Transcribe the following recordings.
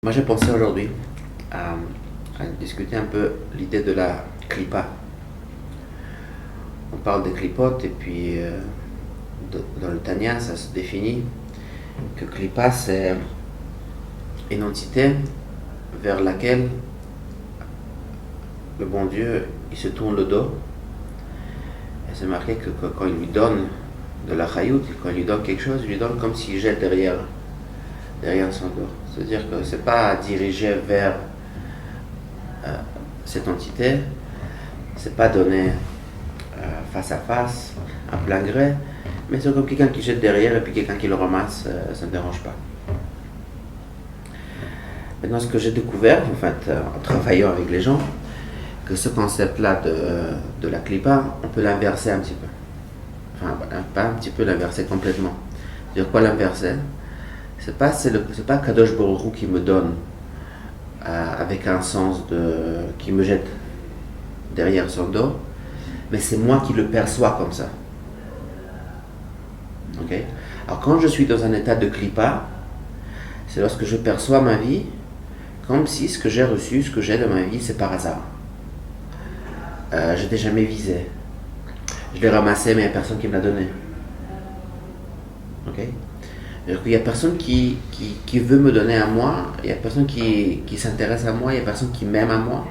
Moi, j'ai pensé aujourd'hui à, à discuter un peu l'idée de la clipa. On parle de clipote et puis dans le Tanya, ça se définit que clipa, c'est une entité vers laquelle le bon Dieu il se tourne le dos. Et c'est marqué que quand il lui donne de la chayout, quand il lui donne quelque chose, il lui donne comme s'il jette derrière son dos. C'est-à-dire que c'est pas dirigé vers cette entité, c'est pas donné face à face, à plein gré, mais c'est comme quelqu'un qui jette derrière et puis quelqu'un qui le ramasse, ça ne dérange pas. Maintenant, ce que j'ai découvert, en fait, en travaillant avec les gens, que ce concept-là de la clipa, on peut l'inverser un petit peu. Enfin, pas un petit peu l'inverser complètement. C'est-à-dire quoi l'inverser? C'est pas Kadosh Baruch Hu qui me donne avec un sens qui me jette derrière son dos, mais c'est moi qui le perçois comme ça. Ok? Alors quand je suis dans un état de clipa, c'est lorsque je perçois ma vie comme si ce que j'ai reçu, ce que j'ai dans ma vie, c'est par hasard. Je n'ai jamais visé. Je l'ai ramassé, mais il n'y a personne qui me l'a donné. Ok? Il n'y a personne qui veut me donner à moi, il n'y a personne qui s'intéresse à moi, il n'y a personne qui m'aime à moi.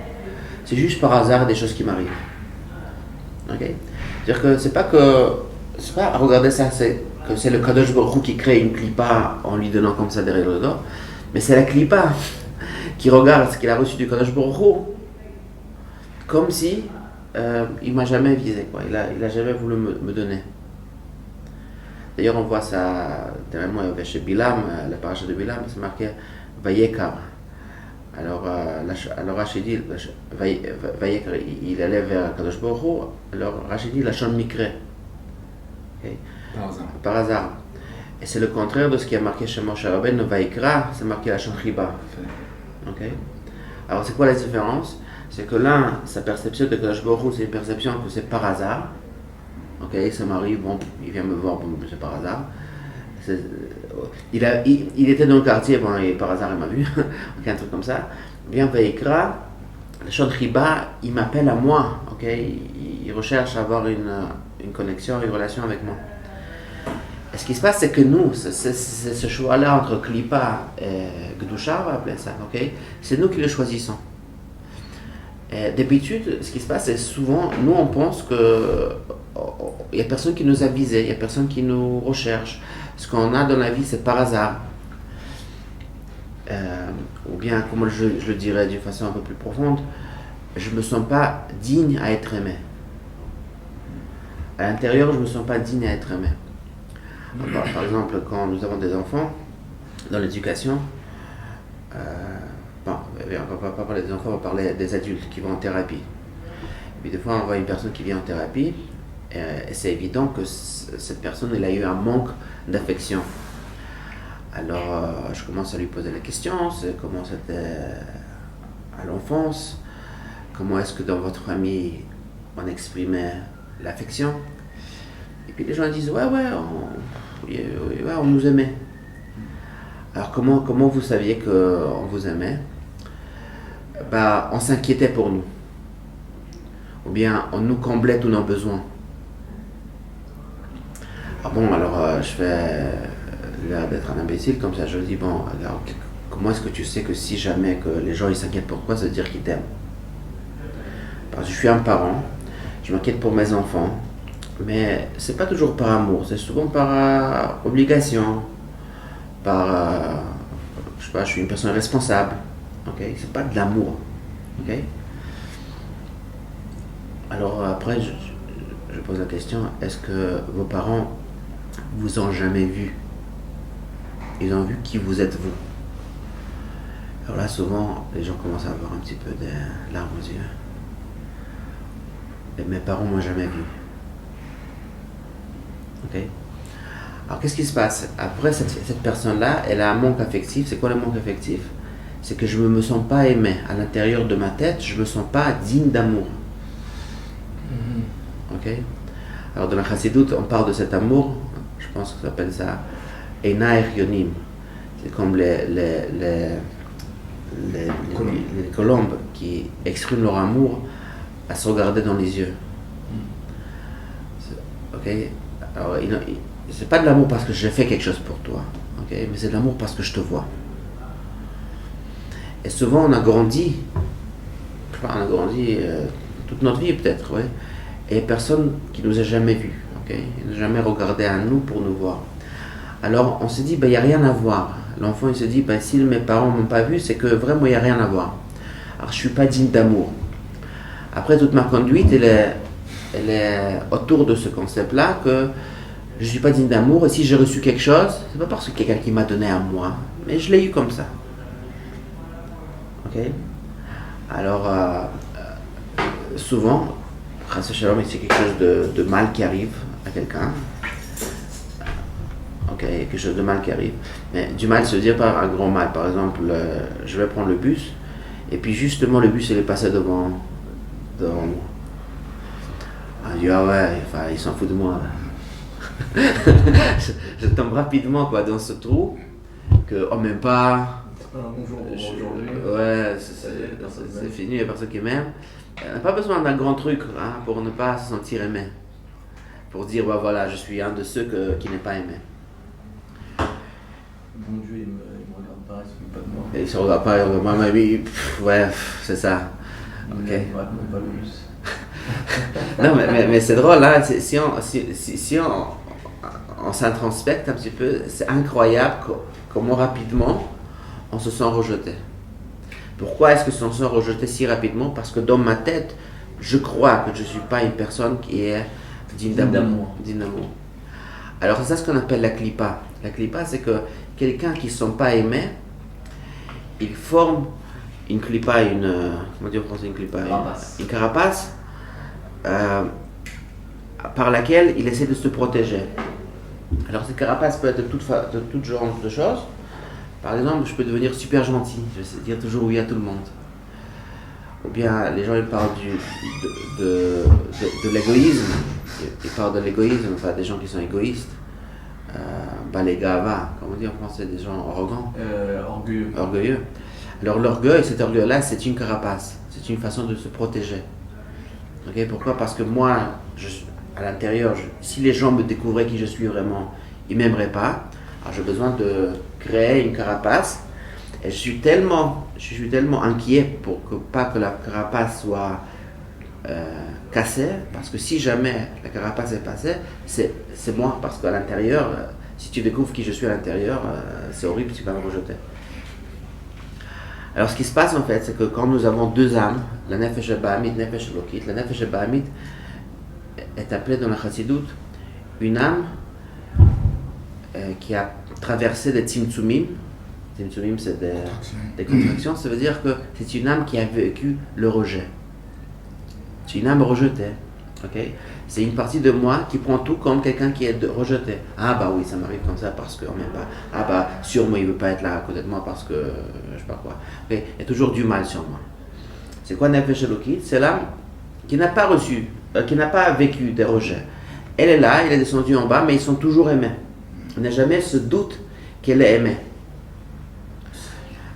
C'est juste par hasard des choses qui m'arrivent. Ok? C'est-à-dire que c'est pas à regarder ça, que c'est le Kadosh Baruch Hu qui crée une clipa en lui donnant comme ça derrière le dos, mais c'est la clipa qui regarde ce qu'il a reçu du Kadosh Baruch Hu comme si il m'a jamais visé, quoi. Il a jamais voulu me donner. D'ailleurs, on voit ça dernièrement chez Bilam, la paracha de Bilam, c'est marqué Vayekar. Alors Rachid dit, Vayekar, il allait vers Kadosh Baruch Hu, alors Rachid dit Lachon Mikre. Okay. Par hasard. Et c'est le contraire de ce qui est marqué chez Moshe Rabbeinu, Vayikra, c'est marqué Lachon Chiba. Okay. Alors c'est quoi la différence? C'est que l'un, sa perception de Kadosh Baruch Hu, c'est une perception que c'est par hasard. Ok, ça m'arrive, bon, il vient me voir, bon, c'est par hasard. Il était dans le quartier, bon, et par hasard il m'a vu, ok, un truc comme ça. Bien Vayikra, le Shon Chiba, il m'appelle à moi, ok, il recherche à avoir une connexion, une relation avec moi. Et ce qui se passe, c'est que nous, c'est ce choix-là entre Klipa et Gdusha, on va appeler ça, ok, c'est nous qui le choisissons. D'habitude, ce qui se passe, c'est souvent, nous on pense que il n'y a personne qui nous a visés, il n'y a personne qui nous recherche. Ce qu'on a dans la vie, c'est par hasard. Ou bien, comme je le dirais d'une façon un peu plus profonde, je ne me sens pas digne à être aimé. À l'intérieur, je ne me sens pas digne à être aimé. Alors, par exemple, quand nous avons des enfants, dans l'éducation, bon, on ne va pas parler des enfants, on va parler des adultes qui vont en thérapie. Et puis des fois, on voit une personne qui vient en thérapie, et c'est évident que cette personne elle a eu un manque d'affection. Alors je commence à lui poser la question, c'est comment c'était à l'enfance, comment est-ce que dans votre famille on exprimait l'affection. Et puis les gens disent ouais on nous aimait. Alors comment vous saviez qu'on vous aimait? Bah, on s'inquiétait pour nous, ou bien on nous comblait tous nos besoins. Ah bon, alors je fais l'air d'être un imbécile comme ça, je dis bon, alors comment est-ce que tu sais que si jamais que les gens ils s'inquiètent pour quoi, ça veut dire qu'ils t'aiment? Parce que je suis un parent, je m'inquiète pour mes enfants, mais c'est pas toujours par amour, c'est souvent par obligation, je sais pas, je suis une personne responsable, ok? C'est pas de l'amour, ok? Alors après, je pose la question, est-ce que vos parents vous ont jamais vu? Ils ont vu qui vous êtes vous. Alors là, souvent, les gens commencent à avoir un petit peu de larmes aux yeux. Et mes parents m'ont jamais vu. Ok? Alors qu'est-ce qui se passe? Après, cette personne-là, elle a un manque affectif. C'est quoi le manque affectif? C'est que je ne me sens pas aimé. À l'intérieur de ma tête, je ne me sens pas digne d'amour. Ok? Alors dans la Chassidoute, on parle de cet amour, je pense qu'on appelle ça Einaich Yonim. C'est comme les les colombes qui expriment leur amour à se regarder dans les yeux. Ok? Alors, c'est pas de l'amour parce que j'ai fait quelque chose pour toi, ok? Mais c'est de l'amour parce que je te vois. Et souvent on a grandi, toute notre vie peut-être, ouais, et personne qui nous a jamais vus, ok? Il n'a jamais regardé à nous pour nous voir. Alors on se dit, il n'y a rien à voir. L'enfant il se dit, si mes parents ne m'ont pas vu, c'est que vraiment il n'y a rien à voir. Alors je ne suis pas digne d'amour. Après toute ma conduite, elle est autour de ce concept-là que je ne suis pas digne d'amour, et si j'ai reçu quelque chose, c'est pas parce que quelqu'un qui m'a donné à moi, mais je l'ai eu comme ça. Ok? Alors, souvent, c'est quelque chose de mal qui arrive à quelqu'un. Ok, quelque chose de mal qui arrive. Mais du mal se dire par un grand mal. Par exemple, je vais prendre le bus, et puis justement le bus il est passé devant moi. Je dis, ah ouais, enfin, il s'en fout de moi. je tombe rapidement quoi, dans ce trou, que, oh même pas. Bonjour, aujourd'hui. Ouais, c'est fini, il n'y a personne qui m'aime. On n'a pas besoin d'un grand truc pour ne pas se sentir aimé. Pour dire, voilà, je suis un de ceux qui n'est pas aimé. Mon Dieu, il me regarde pas, il se fout pas de moi. Il ne se regarde pas, il regarde moi, mais ouais, c'est ça. Il Ok. ne même pas le bus. Non, mais c'est drôle, hein, si on s'introspecte un petit peu, c'est incroyable comment rapidement on se sent rejeté. Pourquoi est-ce que on se sent rejeté si rapidement? Parce que dans ma tête, je crois que je ne suis pas une personne qui est digne d'amour. Alors c'est ça ce qu'on appelle la clipa. La clipa, c'est que quelqu'un qui ne se sent pas aimé, il forme une clipa, comment dire en français une clipa? Une carapace par laquelle il essaie de se protéger. Alors cette carapace peut être de toutes genres de choses. Par exemple, je peux devenir super gentil, je vais dire toujours oui à tout le monde. Ou bien les gens ils parlent de l'égoïsme, ils parlent de l'égoïsme, enfin des gens qui sont égoïstes. Les gava, comment on dit en français, des gens arrogants. Orgueilleux. Alors l'orgueil, cet orgueil-là, c'est une carapace, c'est une façon de se protéger. Okay, pourquoi? Parce que moi, à l'intérieur, si les gens me découvraient qui je suis vraiment, ils ne m'aimeraient pas. Alors j'ai besoin de créer une carapace. Et je suis tellement inquiet pour pas que la carapace soit cassée. Parce que si jamais la carapace est passée, c'est moi. Parce qu'à l'intérieur, si tu découvres qui je suis à l'intérieur, c'est horrible, tu vas me rejeter. Alors ce qui se passe en fait, c'est que quand nous avons deux âmes, la nefesh habahamit, nefesh elokit, la nefesh habahamit est appelée dans la Chassidut une âme qui a traversé des tzimtzumim. Tzimtzumim, c'est des contractions. Ça veut dire que c'est une âme qui a vécu le rejet. C'est une âme rejetée. Okay? C'est une partie de moi qui prend tout comme quelqu'un qui est rejeté. Ah oui, ça m'arrive comme ça parce qu'on m'aime pas. Sûrement il veut pas être là à côté de moi parce que je sais pas quoi. Okay? Il y a toujours du mal sur moi. C'est quoi Nefesh Elokit? C'est l'âme qui n'a pas reçu, qui n'a pas vécu des rejets. Elle est là, elle est descendue en bas, mais ils sont toujours aimés. On n'a jamais ce doute qu'elle est aimée.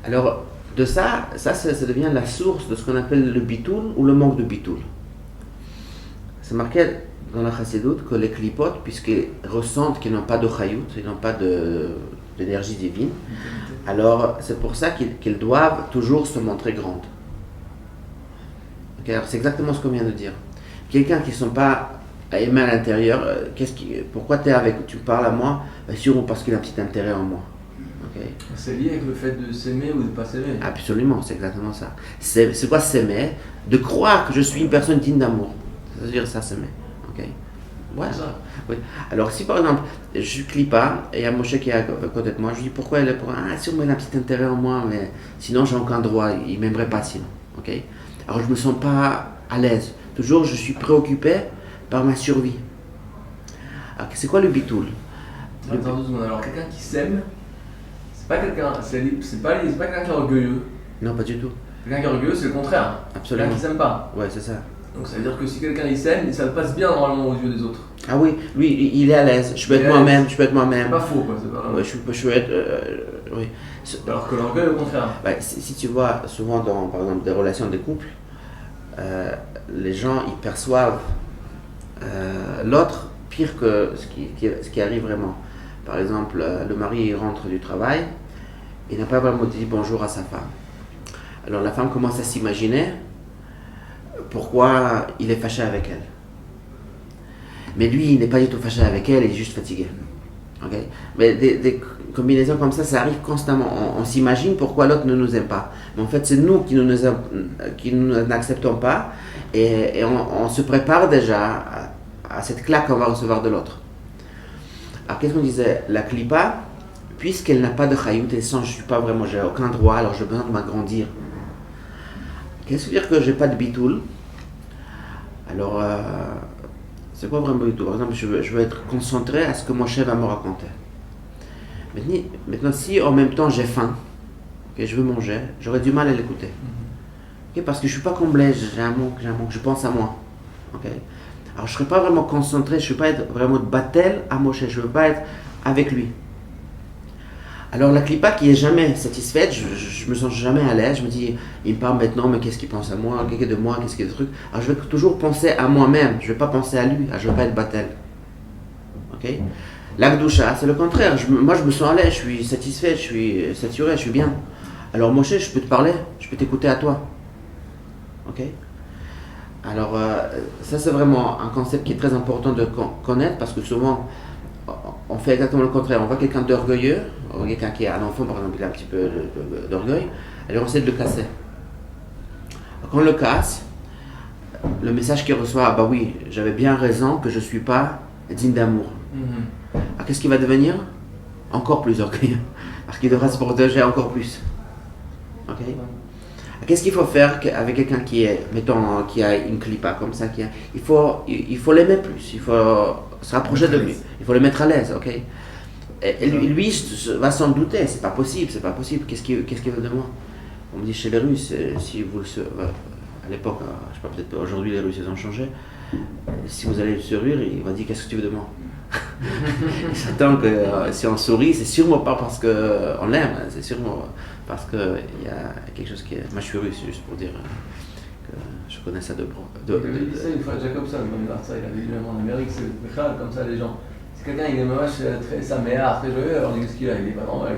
Alors, de ça devient la source de ce qu'on appelle le bitoul ou le manque de bitoul. C'est marqué dans la Chassidut que les clipotes, puisqu'ils ressentent qu'ils n'ont pas de chayut, ils n'ont pas d'énergie divine, alors c'est pour ça qu'ils doivent toujours se montrer grandes. Okay, alors c'est exactement ce qu'on vient de dire. Quelqu'un qui ne sont pas aimé à l'intérieur, pourquoi tu parles à moi? Sûrement parce qu'il a un petit intérêt en moi. Okay. C'est lié avec le fait de s'aimer ou de ne pas s'aimer? Absolument, c'est exactement ça. C'est quoi s'aimer? De croire que je suis une personne digne d'amour. C'est-à-dire ça s'aimer. Okay. Ouais. Ça. Oui. Alors si par exemple, je clique pas, et il y a Moshe qui est à côté de moi, je dis pourquoi elle est pour sûrement il a un petit intérêt en moi, mais sinon j'ai aucun droit, il m'aimerait pas sinon. Okay. Alors je me sens pas à l'aise. Toujours je suis préoccupé par ma survie. Alors c'est quoi le bitoul? Attends 2 secondes, alors quelqu'un qui s'aime, c'est pas quelqu'un qui est orgueilleux. Non, pas du tout. Quelqu'un qui est orgueilleux, c'est le contraire. Absolument. Quelqu'un qui s'aime pas. Ouais, c'est ça. Donc ça veut dire que si quelqu'un il s'aime, ça passe bien normalement aux yeux des autres. Ah oui, lui, il est à l'aise. Je peux être moi-même, je peux être moi-même. C'est pas faux, quoi. C'est pas... Ouais, je peux être. Oui. Alors que l'orgueil, au contraire. Si tu vois souvent dans, par exemple, des relations de couple, les gens ils perçoivent l'autre pire que ce qui arrive vraiment. Par exemple, le mari rentre du travail, il n'a pas vraiment dit bonjour à sa femme. Alors la femme commence à s'imaginer pourquoi il est fâché avec elle. Mais lui, il n'est pas du tout fâché avec elle, il est juste fatigué. Okay? Mais des combinaisons comme ça arrive constamment. On s'imagine pourquoi l'autre ne nous aime pas. Mais en fait, c'est nous qui nous n'acceptons pas et on se prépare déjà à cette claque qu'on va recevoir de l'autre. Alors, qu'est-ce qu'on disait? La klipa, puisqu'elle n'a pas de chayout et sans, je suis pas vraiment, j'ai aucun droit, alors j'ai besoin de m'agrandir. Qu'est-ce que veut dire que j'ai pas de bitoul? Alors, c'est quoi vraiment bitoul? Par exemple, je veux être concentré à ce que mon chef va me raconter. Maintenant, si en même temps j'ai faim, et je veux manger, j'aurais du mal à l'écouter. Okay? Parce que je suis pas comblé, j'ai un manque, je pense à moi. Okay? Alors je ne serais pas vraiment concentré, je ne vais pas être vraiment de battel à Moshe, je ne veux pas être avec lui. Alors la clipa qui est jamais satisfaite, je me sens jamais à l'aise, je me dis, il me parle maintenant, mais qu'est-ce qu'il pense à moi, qu'est-ce qu'il y a de moi, qu'est-ce qu'il y a de trucs. Alors je vais toujours penser à moi-même, je ne vais pas penser à lui, je ne vais pas être battel. Okay? L'Akdoucha, c'est le contraire, moi je me sens à l'aise, je suis satisfait, je suis saturé, je suis bien. Alors Moshe, je peux te parler, je peux t'écouter à toi. Ok? Alors, ça c'est vraiment un concept qui est très important de connaître parce que souvent on fait exactement le contraire. On voit quelqu'un d'orgueilleux, on voit quelqu'un qui est un enfant par exemple, il a un petit peu d'orgueil, alors on essaie de le casser. Quand on le casse, le message qu'il reçoit, bah oui, j'avais bien raison que je ne suis pas digne d'amour. Alors qu'est-ce qu'il va devenir? Encore plus orgueilleux, parce qu'il devra se protéger encore plus. Ok? Qu'est-ce qu'il faut faire avec quelqu'un qui est, mettons, qui a une clipa comme ça, il faut l'aimer plus, il faut se rapprocher de lui, il faut le mettre à l'aise, ok? Et lui va s'en douter, c'est pas possible, qu'est-ce qu'il veut de moi? On me dit chez les Russes, si vous à l'époque, je sais pas, peut-être aujourd'hui les Russes ils ont changé, si vous allez sur rire, il va dire qu'est-ce que tu veux de moi? Il s'attend que si on sourit, c'est sûrement pas parce qu'on l'aime, c'est sûrement parce qu'il y a quelque chose qui est. Moi je suis russe, juste pour dire que je connais ça de il avait dit ça une fois à Jacobson, il avait dit même en Amérique, c'est comme ça les gens. Si quelqu'un il est très saméar, très joyeux, alors on dit qu'est-ce qu'il a, il est pas normal.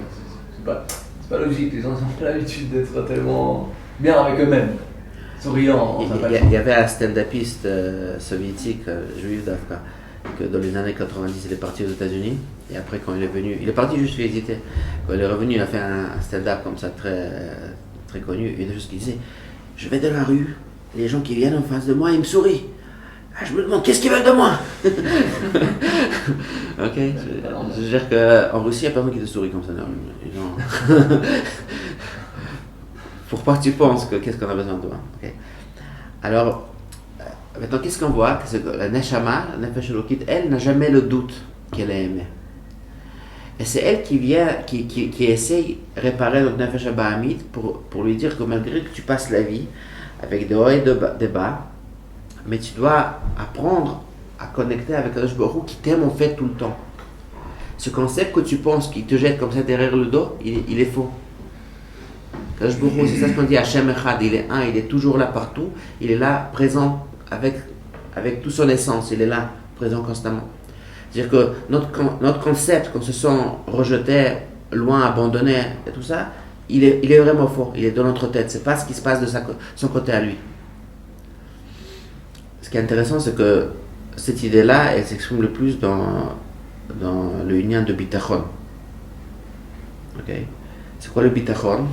C'est pas logique, les gens ont l'habitude d'être tellement bien avec eux-mêmes. Souriant. Il y avait un stand-upiste soviétique, juif d'Afrique, que dans les années 90 il est parti aux États-Unis et après quand il est venu, il est parti juste visiter. Quand il est revenu, il a fait un stand-up comme ça très, très connu. Une chose qu'il disait, je vais dans la rue, les gens qui viennent en face de moi, ils me sourient. Ah, je me demande qu'est-ce qu'ils veulent de moi. Ok, je veux dire qu'en Russie, il n'y a personne qui te sourit comme ça. Pour pas que tu penses que qu'est-ce qu'on a besoin de toi. Okay. Alors, maintenant, qu'est-ce qu'on voit? La Neshama, la Nefesh Elokit, elle n'a jamais le doute qu'elle est aimée. Et c'est elle qui vient, qui essaye de réparer notre Nefesh Bahamit pour lui dire que malgré que tu passes la vie avec des hauts et des bas, mais tu dois apprendre à connecter avec Kadosh Baruch Hu qui t'aime en fait tout le temps. Ce concept que tu penses qu'il te jette comme ça derrière le dos, il est faux. Kadosh Baruch Hu, c'est ça ce qu'on dit, Hashem Echad, il est un, il est toujours là partout, il est là présent avec toute son essence, il est là, présent constamment. C'est-à-dire que notre concept, qu'on se sent rejeté, loin, abandonné et tout ça, il est vraiment faux, il est dans notre tête, c'est pas ce qui se passe de son côté à lui. Ce qui est intéressant, c'est que cette idée-là, elle s'exprime le plus dans le union de bitachon. Okay? C'est quoi le bitachon?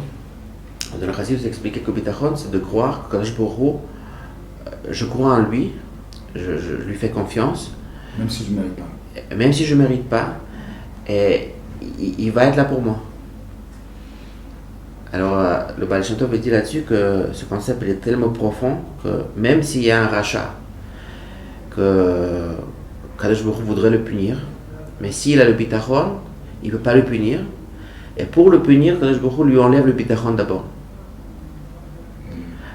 Dans le Chassidut, vous expliquez que bitachon, c'est de croire que Kadosh Baruch Hu, je crois en lui, je lui fais confiance. Même si je ne mérite pas. Même si je ne mérite pas, et il va être là pour moi. Alors, le Baal Shem Tov dit là-dessus que ce concept il est tellement profond que même s'il y a un rachat, que Kadosh Baruch Hu voudrait le punir, mais s'il a le bitachon, il ne peut pas le punir, et pour le punir, Kadosh Baruch Hu lui enlève le bitachon d'abord.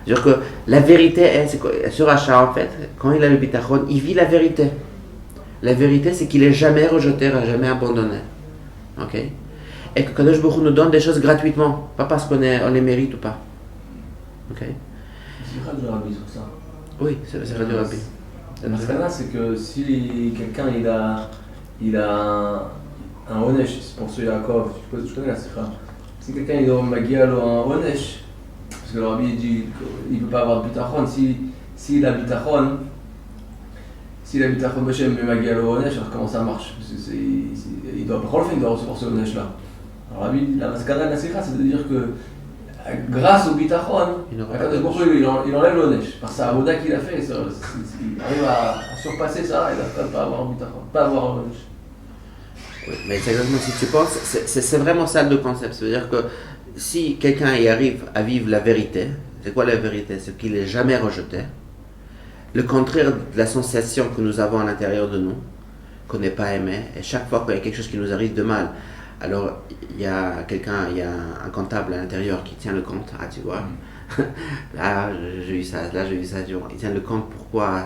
C'est-à-dire que la vérité est, ce rachat en fait, quand il a le bitachon, il vit la vérité. La vérité, c'est qu'il est jamais rejeté, jamais abandonné. Ok? Et que Kadosh Baruch Hu nous donne des choses gratuitement, pas parce qu'on les mérite ou pas. Ok? C'est vrai du Rabbi sur ça. Oui, c'est vrai du Rabbi. La mascana, c'est que si quelqu'un il a un onesh, c'est pour ce Yaakov, je connais la sikha. Si quelqu'un il a magia un onesh, parce que le Rabbi dit qu'il ne peut pas avoir de bitachon, s'il a bitachon, Bachem mais magia le onesh, alors comment ça marche? Il doit recevoir ce onesh là. Alors Rabbi, la mascana de la sikha, c'est de dire que grâce au bitachon, il enlève l'onesh. Par sa avoda qu'il a fait, il arrive à surpasser ça, il n'a pas avoir un bitachon, pas avoir un onesh. Oui, mais c'est exactement si tu penses, c'est vraiment ça le concept. C'est-à-dire que si quelqu'un y arrive à vivre la vérité, c'est quoi la vérité? C'est qu'il n'est jamais rejeté. Le contraire de la sensation que nous avons à l'intérieur de nous, qu'on n'est pas aimé, et chaque fois qu'il y a quelque chose qui nous arrive de mal, alors il y a un comptable à l'intérieur qui tient le compte. Ah, tu vois, là j'ai eu ça, il tient le compte pourquoi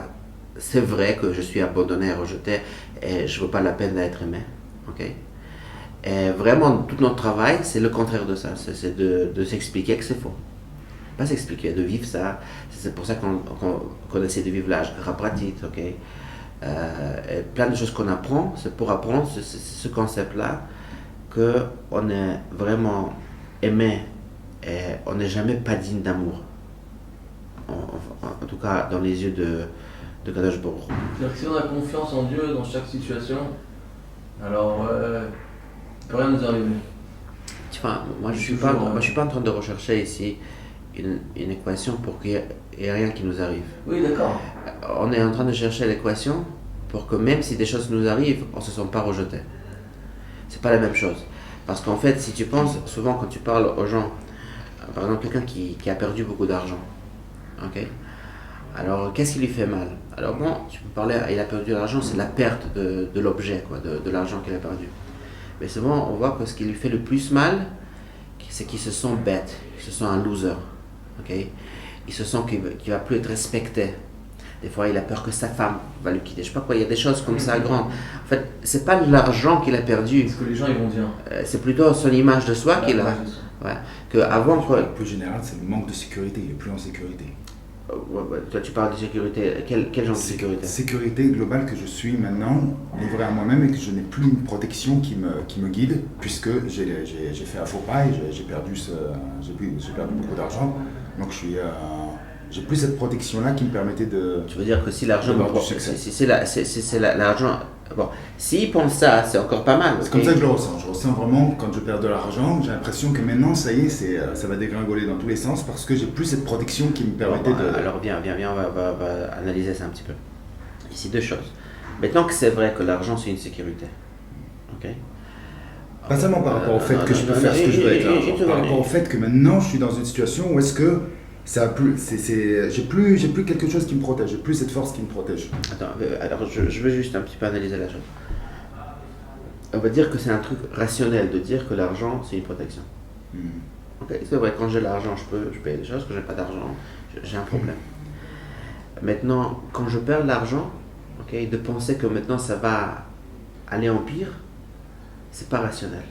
c'est vrai que je suis abandonné et rejeté et je ne veux pas la peine d'être aimé. Okay? Et vraiment, tout notre travail, c'est le contraire de ça, c'est de s'expliquer que c'est faux. Pas s'expliquer, de vivre ça. C'est pour ça qu'on essaie de vivre l'âge pratique, ok? Et plein de choses qu'on apprend, c'est pour apprendre ce concept-là, qu'on est vraiment aimé et on n'est jamais pas digne d'amour. En tout cas, dans les yeux de Kadosh Baruch Hu. C'est-à-dire que si on a confiance en Dieu dans chaque situation, alors rien ne nous arrive. Tu vois, moi je suis pas en train de rechercher ici une équation pour qu'il n'y ait rien qui nous arrive. Oui, d'accord. On est en train de chercher l'équation pour que même si des choses nous arrivent, on ne se sent pas rejeté. C'est pas la même chose. Parce qu'en fait, si tu penses, souvent quand tu parles aux gens, par exemple quelqu'un qui a perdu beaucoup d'argent, ok? Alors qu'est-ce qui lui fait mal? Alors bon, tu peux parler, il a perdu de l'argent, c'est la perte de l'objet, quoi, de l'argent qu'il a perdu. Mais souvent, on voit que ce qui lui fait le plus mal, c'est qu'il se sent bête, qu'il se sent un loser. Okay? Il se sent qu'il ne va plus être respecté. Des fois, il a peur que sa femme va le quitter. Je sais pas quoi, il y a des choses comme ça grandes. En fait, c'est pas l'argent qu'il a perdu. Ce que les gens ils vont dire. C'est plutôt son image de soi qu'il a. Ouais. Que avant, quoi. Le plus général, c'est le manque de sécurité. Il n'est plus en sécurité. Toi, tu parles de sécurité. Quel genre de sécurité? Sécurité globale que je suis maintenant livré à moi-même et que je n'ai plus une protection qui me guide, puisque j'ai fait un faux pas et j'ai perdu beaucoup d'argent. Donc j'ai plus cette protection-là qui me permettait de. Tu veux dire que si l'argent, c'est l'argent. Bon, s'il pense ça, c'est encore pas mal. C'est comme ça que je le ressens. Je ressens vraiment quand je perds de l'argent, j'ai l'impression que maintenant, ça y est, ça va dégringoler dans tous les sens parce que j'ai plus cette protection qui me permettait de. Alors viens, on va analyser ça un petit peu. Ici deux choses. Maintenant que c'est vrai que l'argent c'est une sécurité, ok? Pas seulement par rapport au fait que je peux faire ce que je veux avec l'argent, par rapport au fait que maintenant je suis dans une situation où est-ce que ça a plus, j'ai plus quelque chose qui me protège, j'ai plus cette force qui me protège. Attends, alors je veux juste un petit peu analyser la chose. On va dire que c'est un truc rationnel de dire que l'argent c'est une protection. Ok, c'est vrai, quand j'ai l'argent je peux payer des choses, quand j'ai pas d'argent j'ai un problème. Maintenant, quand je perds l'argent, ok, de penser que maintenant ça va aller en pire, c'est pas rationnel.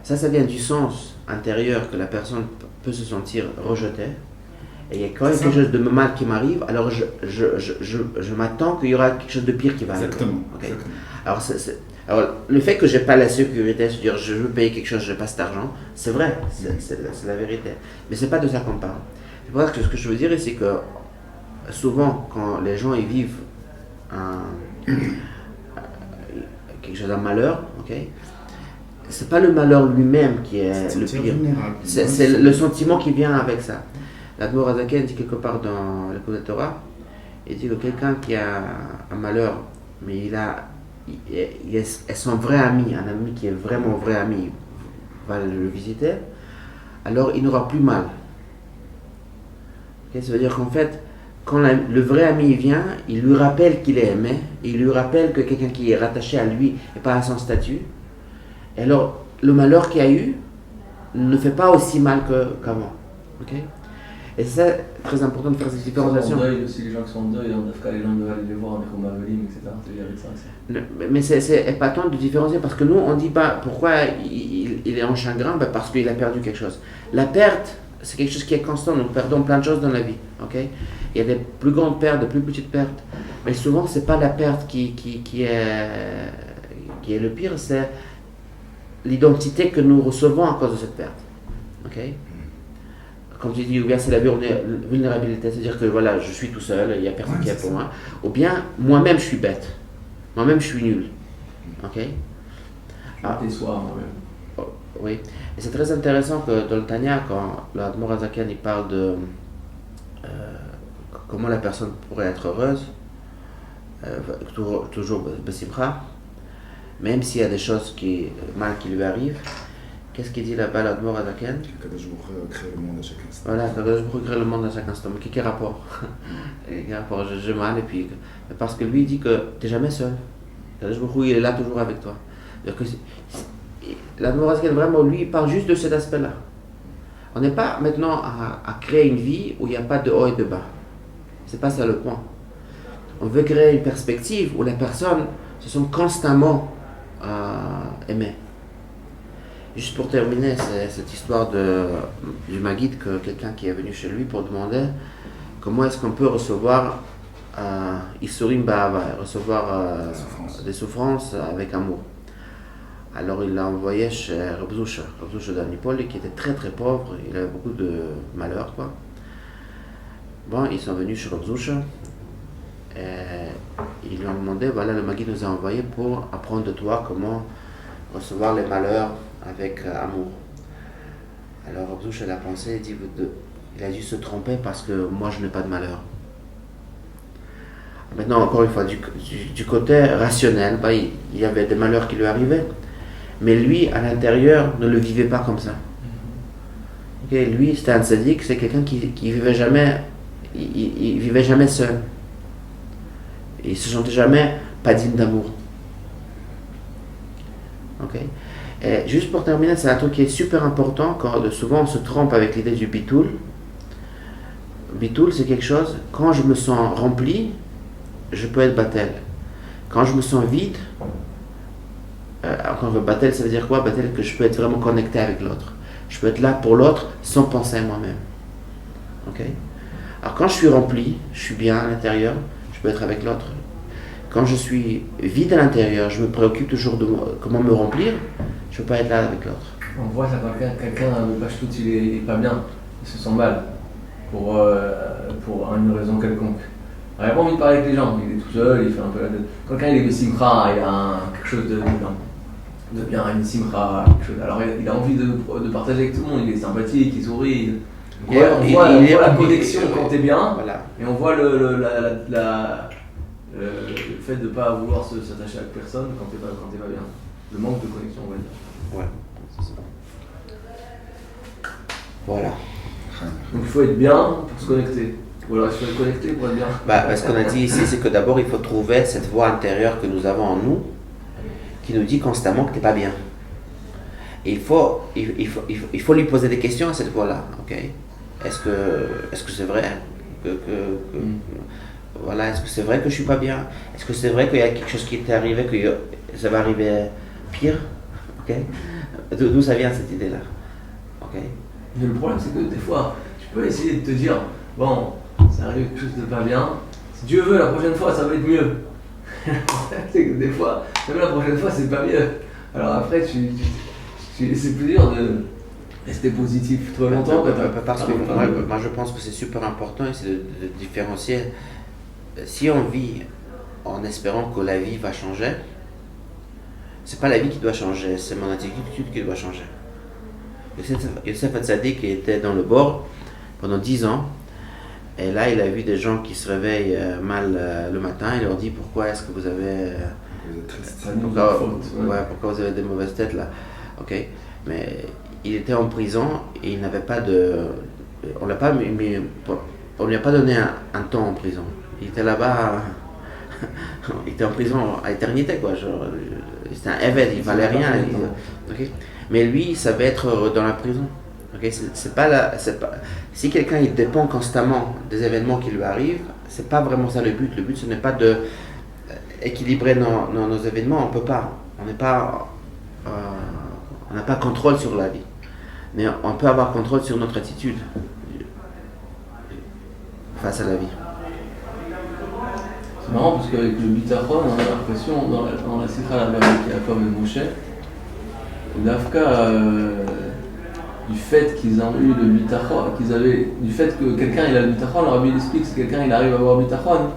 Ça vient du sens intérieur que la personne peut se sentir rejetée. Et il y a quand même quelque chose de mal qui m'arrive, alors je m'attends qu'il y aura quelque chose de pire qui va arriver. Exactement. Okay. Alors, le fait que je n'ai pas la sécurité, c'est-à-dire je veux payer quelque chose, je n'ai pas cet argent, c'est vrai, c'est la vérité. Mais ce n'est pas de ça qu'on parle. C'est pour ça que ce que je veux dire, c'est que souvent, quand les gens ils vivent quelque chose d'un malheur, ok, c'est pas le malheur lui-même qui est le pire, c'est le sentiment qui vient avec ça. L'Admor Azaken dit quelque part dans le Kodesh Torah, il dit que quelqu'un qui a un malheur, mais il est son vrai ami, un ami qui est vraiment vrai ami, va le visiter, alors il n'aura plus mal. Okay, ça veut dire qu'en fait, quand le vrai ami vient, il lui rappelle qu'il est aimé, et il lui rappelle que quelqu'un qui est rattaché à lui et pas à son statut. Et alors, le malheur qu'il y a eu ne fait pas aussi mal qu'avant. Okay? Et c'est ça, très important de faire cette différenciation. En deuil aussi, les gens qui sont en deuil, en Afrique, les gens doivent aller les voir, les Romavelim, etc. Tu avec ça aussi. Mais c'est épatant de différencier parce que nous, on ne dit pas pourquoi il est en chagrin, ben parce qu'il a perdu quelque chose. La perte, c'est quelque chose qui est constant. Nous perdons plein de choses dans la vie. Okay? Il y a des plus grandes pertes, des plus petites pertes. Mais souvent, ce n'est pas la perte qui est le pire, c'est l'identité que nous recevons à cause de cette perte. Okay? Comme tu dis, ou bien c'est la vulnérabilité, c'est-à-dire que voilà, je suis tout seul, il n'y a personne qui est pour moi. Ou bien, moi-même, je suis bête. Moi-même, je suis nul. Ok? Tes soirs, moi-même. Oh, oui. Et c'est très intéressant que dans le Tanya, quand l'Admor Azakian il parle de comment la personne pourrait être heureuse, toujours Besimcha, même s'il y a des choses mal qui lui arrivent. Qu'est-ce qu'il dit là-bas, l'Admor Azakian? Que Kadosh Baruch Hu crée le monde à chaque instant. Voilà, Kadosh Baruch Hu crée le monde à chaque instant. Mais quel rapport? Quel rapport? J'ai mal, et puis. Parce que lui, il dit que tu n'es jamais seul. Kadosh Baruch Hu, il est là toujours avec toi. L'Admor Azakian, vraiment, lui, il parle juste de cet aspect-là. On n'est pas maintenant à créer une vie où il n'y a pas de haut et de bas. C'est pas ça le point. On veut créer une perspective où les personnes se sont constamment aimées. Juste pour terminer, c'est cette histoire du Maguide, que quelqu'un qui est venu chez lui pour demander comment est-ce qu'on peut recevoir Isurim Ba'ava, recevoir des souffrances avec amour. Alors il l'a envoyé chez Reb Zusha d'Anipol, qui était très très pauvre, il avait beaucoup de malheur, quoi. Bon, ils sont venus chez Reb Zusha et ils lui ont demandé, voilà, le Maguide nous a envoyé pour apprendre de toi comment recevoir les malheurs avec amour. Alors Reb Zusha a pensé, il a dû se tromper parce que moi je n'ai pas de malheur. Maintenant, encore une fois, du côté rationnel, il y avait des malheurs qui lui arrivaient. Mais lui, à l'intérieur, ne le vivait pas comme ça. Okay, lui, c'était un tzaddik, c'est quelqu'un qui vivait jamais, il vivait jamais seul. Il se sentait jamais pas digne d'amour. Okay? Et juste pour terminer, c'est un truc qui est super important, quand souvent on se trompe avec l'idée du bitoul. Bitoul, c'est quelque chose, quand je me sens rempli, je peux être batel. Quand je me sens vide, encore batel, ça veut dire quoi? Batel, que je peux être vraiment connecté avec l'autre. Je peux être là pour l'autre sans penser à moi-même. Ok? Alors quand je suis rempli, je suis bien à l'intérieur, je peux être avec l'autre. Quand je suis vide à l'intérieur, je me préoccupe toujours de comment me remplir, je ne peux pas être là avec l'autre. On voit ça quand quelqu'un de Pashtout, il est pas bien, il se sent mal, pour une raison quelconque. Alors, il n'a pas envie de parler avec les gens, il est tout seul, il fait un peu la tête. Quand quelqu'un il est simcha, il a quelque chose de bien, une simcha, quelque chose. Alors il a envie de partager avec tout le monde, il est sympathique, il sourit. On voit la connexion quand t'es bien, voilà. Et on voit le fait de ne pas vouloir s'attacher à personne quand t'es pas bien. Le manque de connexion, on va dire. Ouais, c'est ça. Voilà. Donc il faut être bien pour se connecter. Ou alors il faut être connecté pour être bien. Ce qu'on a dit ici, c'est que d'abord il faut trouver cette voix intérieure que nous avons en nous, qui nous dit constamment que tu n'es pas bien. Et il faut lui poser des questions à cette voix-là. Okay? Est-ce que c'est vrai voilà, est-ce que c'est vrai que je suis pas bien? Est-ce que c'est vrai qu'il y a quelque chose qui t'est arrivé, que ça va arriver pire? Okay? D'où ça vient cette idée-là? Okay? Mais le problème, c'est que des fois, tu peux essayer de te dire, bon, ça arrive quelque chose de pas bien, si Dieu veut, la prochaine fois, ça va être mieux. Le problème, c'est que des fois, même la prochaine fois, c'est pas mieux. Alors après, c'est plus dur de rester positif trop longtemps. Parce que moi, je pense que c'est super important, c'est de différencier. Si on vit en espérant que la vie va changer, c'est pas la vie qui doit changer, c'est mon attitude qui doit changer. Yosef Hatzadik qui était dans le bord pendant 10 ans, et là il a vu des gens qui se réveillent mal le matin, il leur dit pourquoi est-ce que vous avez pourquoi vous avez des mauvaises têtes là. Okay. Mais il était en prison et il n'avait pas on ne lui a pas donné un temps en prison. Il était là-bas, il était en prison à éternité, quoi. C'était un évêque, il valait rien. Okay. Mais lui, il savait être heureux dans la prison. Ok, si quelqu'un il dépend constamment des événements qui lui arrivent, c'est pas vraiment ça le but. Le but ce n'est pas de équilibrer nos événements. On peut pas. On n'est pas. On n'a pas contrôle sur la vie. Mais on peut avoir contrôle sur notre attitude face à la vie. C'est marrant parce qu'avec le bitachon, on a l'impression, dans la Sikha la qui a comme Moshe, l'Afka, du fait qu'ils ont eu le bitachon, du fait que quelqu'un il a le bitachon, le Rabbi explique que quelqu'un il arrive à avoir le bitachon.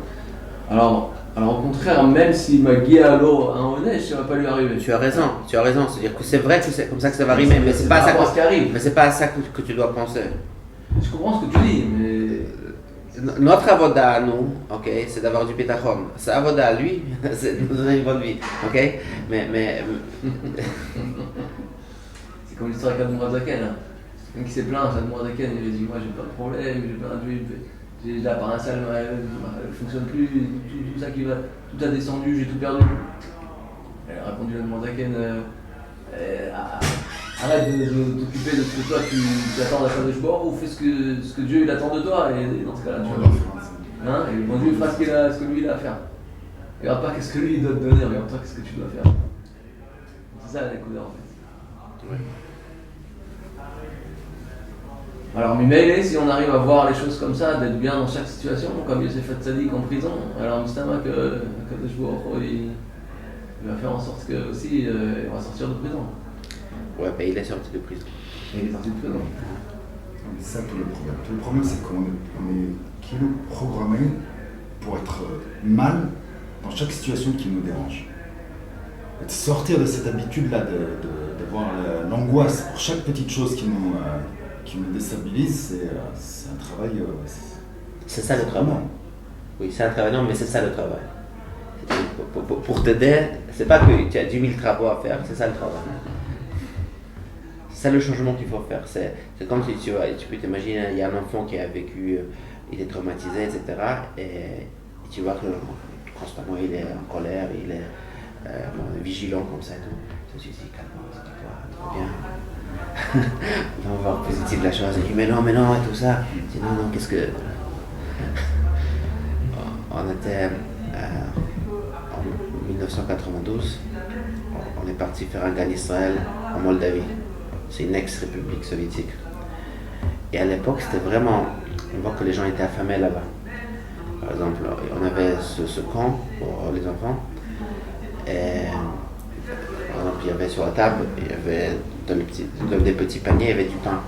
Alors au contraire, même s'il m'a gué à l'eau un honnête, ça ne va pas lui arriver. Tu as raison. C'est-à-dire que c'est vrai que c'est comme ça que ça va arriver, mais c'est pas ça qui arrive. Mais c'est pas à ça que tu dois penser. Je comprends ce que tu dis, mais notre avoda à nous, ok, c'est d'avoir du bitachon. Sa avoda à lui, c'est de nous donner une bonne vie, ok. Mais c'est comme l'histoire avec Admorazaken. Quelqu'un qui s'est plaint, Admorazaken, il a dit moi j'ai pas de problème, j'ai plein de j'ai la parasale, elle fonctionne plus, tout ça qui va, tout a descendu, j'ai tout perdu. Elle a répondu à Admorazaken, arrête de t'occuper de ce que toi tu attends de la fin de Shbor ou fais ce que Dieu il attend de toi, et dans ce cas-là tu vois. Et bon Dieu fera ce que lui il a à faire. Regarde pas qu'est-ce que lui il doit te donner, regarde toi qu'est-ce que tu dois faire. C'est ça la découverte en fait. Ouais. Alors Mimele, si on arrive à voir les choses comme ça, d'être bien dans chaque situation, comme Yosef Hatzadik en prison, alors Mustama que Kadosh Baruch Hu, il va faire en sorte que aussi il va sortir de prison. Ouais, ben il est sorti de prison. Il est sorti de prison. C'est ça tout le problème. Tout le problème, c'est qu'on est programmé pour être mal dans chaque situation qui nous dérange. Et de sortir de cette habitude-là, d'avoir l'angoisse pour chaque petite chose qui nous déstabilise, c'est un travail. C'est ça le travail. Oui, c'est un travail, non, mais c'est ça le travail. Pour t'aider, c'est pas que tu as 10 000 travaux à faire, c'est ça le travail. C'est ça le changement qu'il faut faire. C'est comme si tu peux t'imaginer, il y a un enfant qui a vécu, il est traumatisé, etc. Et tu vois que constamment il est en colère, il est vigilant comme ça et tout. Tu te dis, calme-toi, tout va bien. On va voir positif la chose. Il dit, mais non, et tout ça. Je dis, non, qu'est-ce que. On était en 1992, on est parti faire un gagne Israël en Moldavie. C'est une ex-république soviétique. Et à l'époque, c'était vraiment. On voit que les gens étaient affamés là-bas. Par exemple, on avait ce camp pour les enfants. Et par exemple, il y avait sur la table, il y avait dans des petits paniers, il y avait du pain.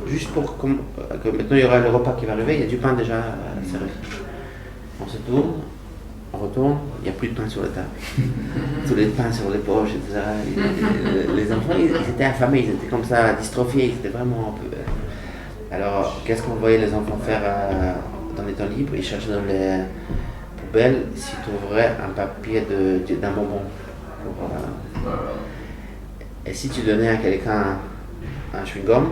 Juste pour que maintenant il y aura le repas qui va arriver, il y a du pain déjà servi. On se tourne, on retourne, il n'y a plus de pain sur la table. Tous les pains sur les poches, etc. Les enfants, ils étaient affamés, ils étaient comme ça, dystrophiés, ils étaient vraiment un peu. Alors, qu'est-ce qu'on voyait les enfants faire dans les temps libres? Ils cherchaient dans les poubelles si tu ouvrais un papier d'un bonbon. Et si tu donnais à quelqu'un un chewing-gum,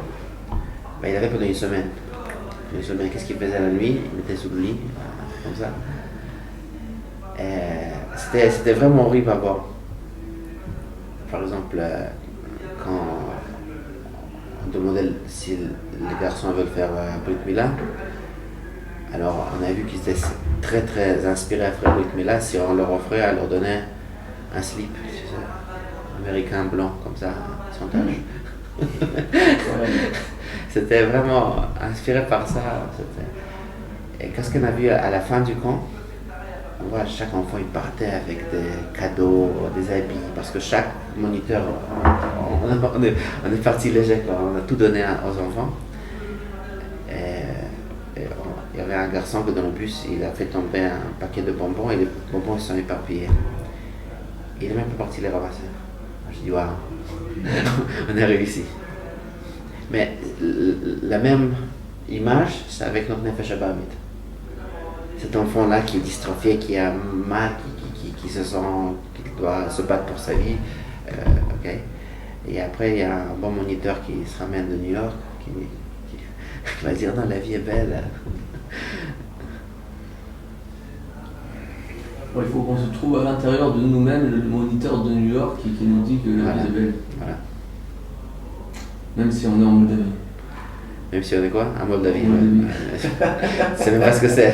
ben, il avait pendant une semaine. Qu'est-ce qu'il faisait la nuit? Il mettait sous le lit, comme ça. C'était vraiment horrible à voir. Par exemple, quand on demandait si les garçons veulent faire Brit Mila, alors on a vu qu'ils étaient très très inspirés à faire Brit Mila si on leur offrait à leur donner un slip, tu sais, américain blanc, comme ça, sans tache. C'était vraiment inspiré par ça. Et qu'est-ce qu'on a vu à la fin du camp? On voit chaque enfant il partait avec des cadeaux, des habits, parce que chaque moniteur, on est parti léger, quoi. On a tout donné aux enfants. Et il y avait un garçon que dans le bus, il a fait tomber un paquet de bonbons et les bonbons sont éparpillés. Il est même pas parti les ramasser. Je dis, waouh, on est réussi. Mais la même image, c'est avec notre Nefesh Abamit. Cet enfant-là qui est dystrophié, qui a mal, qui se sent, qui doit se battre pour sa vie. Okay. Et après, il y a un bon moniteur qui se ramène de New York, qui va dire non, la vie est belle. Bon, il faut qu'on se trouve à l'intérieur de nous-mêmes, le moniteur de New York qui nous dit que la vie est belle. Voilà. Même si on est en Moldavie. Même si on est quoi? En Moldavie. En Moldavie. Ouais. C'est même pas ce que c'est.